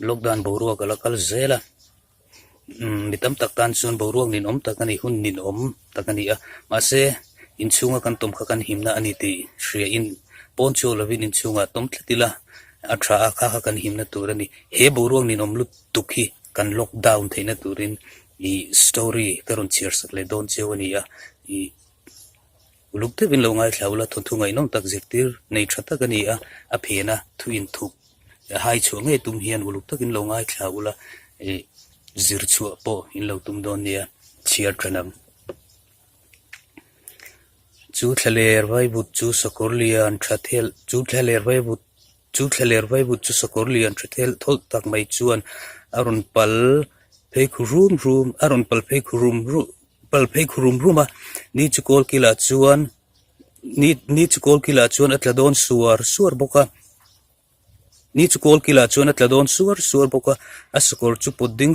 lockdown boruak alakal zela mitam taktan chuan boruak nin om takani hun nin om takani a mase inchunga kan tom kha kan himna ani ti shria in poncho lovin inchunga tom tlatila atha kha kha kan himna turani he boruak nin om lut tukhi kan lockdown theina turin I story karon cheers le don chewani a I lukte bin lo ngai thlaula thungai nom tak zirtir nei thata kani a phena thu in thu hai chuange tum hian uluk takin lo ngai thlaula zir chu po in lo tum don nia chiar tranam chu thler vai but chu sokorlian thathel chu thler vai but chu sokorlian thathel thol tak mai chuan arun pal phei khurum arun pal phei khurum ruma ni chu kol kila chuan ni chu kol kila chuan atla don suar boka ni chu kol kila chuan atla don suar boka asakor chu podding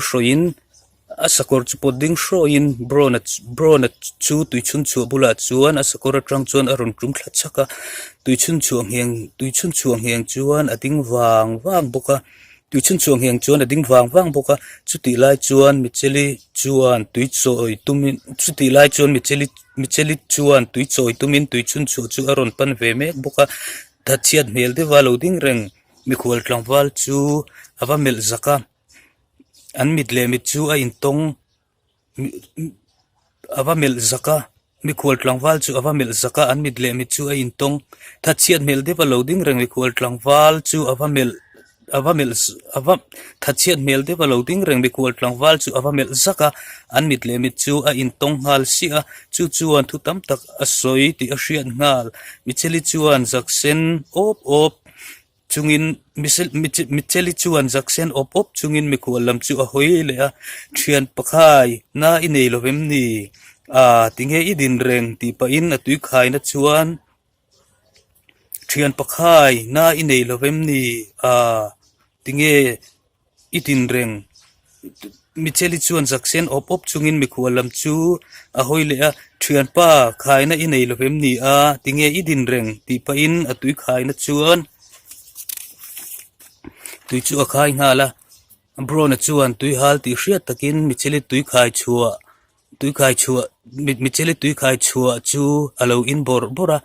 shroin brona chu tuichun chu bula chuan asakor atang chuan arun tum thla chaka tuichun chuang heng chuan ading wang boka tuichun chuang heng chuan ading wang boka chuti lai chuan micheli chuan tuichoi tumin chuti lai chuan micheli chuan tuichoi tumin tuichun chu aron pan ve mek boka thathiat mel de waloding reng mikhwal tlangwal chu awamel zaka an midle mit chu a intong awamel zaka mikhwal tlangwal chu awamel zaka an midle mit chu a intong thathiat mel de waloding reng mikhwal tlangwal chu thathiat mel de waloding reng mikhwal tlangwal chu awamel zaka an midle mit chu a intong hal sia chu chuan thu tam tak asoi ti a hriat ngal micheli chuan zaksen op chungin micheli chuan zaksen op chungin mikhwal lam chu a hoi le a thian pakhai na inei lovem ni a tinge idin reng ti pa in atui khai na chuan thian pakhai na inei lovem ni a tinge idin reng micheli chuan zaksen op chungin mikhwal lam chu a hoi le a thian pa khai na inei lovem ni a tinge idin reng ti pa in atui khai na chuan tui chu a khai ngala bro na chuan tui hal ti hriat takin micheli tui khai chua micheli tui khai chua chu alo in bora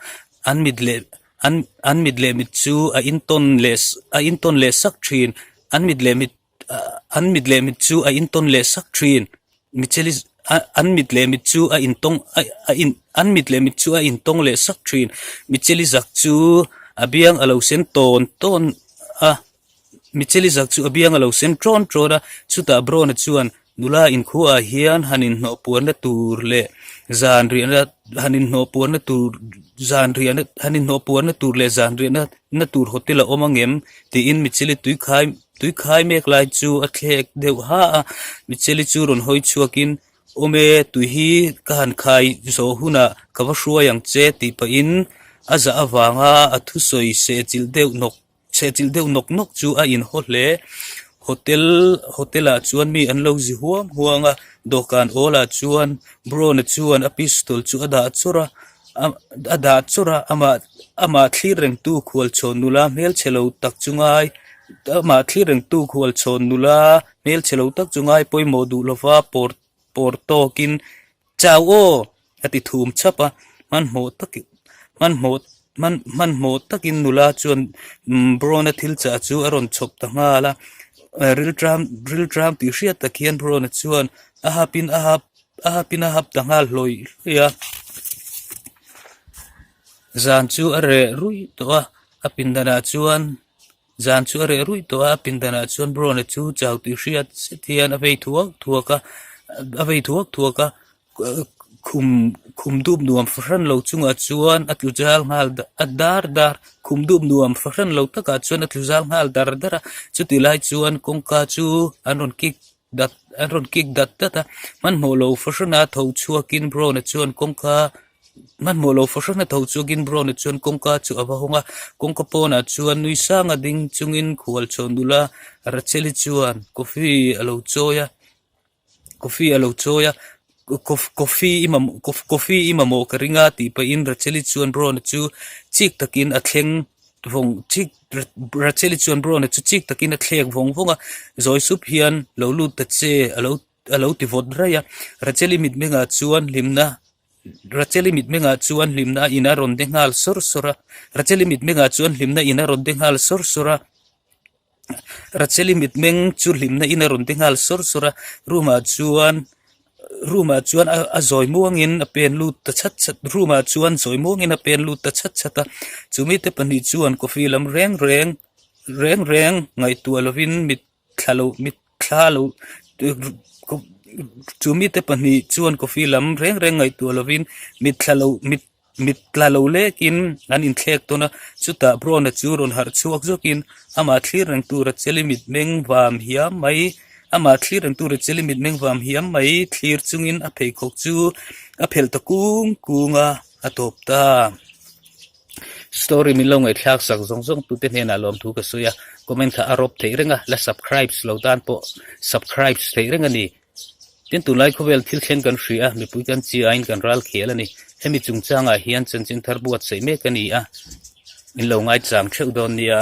an midle mit chu a in ton les sak thin an midle mit chu a in ton les sak thin micheli an midle mit chu a an midle mit chu a in tong les sak thin micheli zak chu abiang alo sen ton a micheli zak chu abiang alo sen tron chuta bro na chuan nula in khu a hian hanin no puan na tur le zan ri na hanin no puan na tur zan ri na hanin no puan na tur le zan ri na tur hotel a omangem ti in micheli tui khai mek lai chu a thlek deuh ha micheli chu ron hoi chuakin ome tui hi kan khai zo huna kawa hruai ang che ti pa in aza awanga athu soi se chil deuh nok chu a in hotle hotela chuan mi an lo zi huanga dokan ola chuan bro na chuan a pistol chu ada chura ama thlireng tu khwal chon nula mel chelo tak chungai ama thlireng tu khwal chon nula mel chelo tak chungai poimo du lova porto kin chao o ati thum chapa man mo takin nula chuan bro na thil cha chu aron chop ta ngala real dram ti hriat takian bro na chuan a hap tangal hloi ya zan chu are rui to a pindana chuan zan chu are rui to a pindana chuan bro na chu chau ti hriat sethian a vei thuak khum dum nuam fran lo chunga chuan atlujal ngal dar khum dum nuam fran lo taka chuan atlujal ngal dar chuti lai chuan kongka chu anron kick dat ta man molo frana tho chuakin bro na chuan kongka man molo frana tho chuakin bro na chuan kongka chu awahonga kongka pona chuan nui sanga ding chungin khwal chondula racheli chuan coffee alo choya coffee imamo karinga ti pa in racheli chuan bro na chu chik takin a thleng vong chik racheli chuan bro na chu chik takin a thlek vong vonga zoi sup hian lo lut ta che alo ti vot raya racheli mit menga chuan limna racheli mit menga chuan limna ina ron dengal sor sora racheli mit menga chuan limna ina ron dengal sor sora racheli mit meng chu limna ina ron dengal sor sora ruma chuan a zoi muangin a pen lut ta chat chat ruma chuan zoi muangin a pen lut ta chat chata chumi te pani chuan coffee lam reng ngai tu lovin mit thlalo chumi te pani chuan coffee lam reng ngai tu lovin mit tlalo lekin an in thlek tona chuta bro na chu ron har chuak zokin ama thlir rang tu racheli mit meng vam hiam mai ama thlir rang tu racheli mit meng vam hiam mai thlir chungin a phei khok chu a phel ta kunga atop ta story min lo ngai thak sak zong tu te hena lom thu ka suya comment kha arop thei renga la subscribe slow dan po subscribe thei renga ni tin tu lai khovel thil khen kan hria mi pu kan chi ain kan ral khel ani hemi chungchanga hian chen thar buat sei me kani a in lo ngai chang theu don nia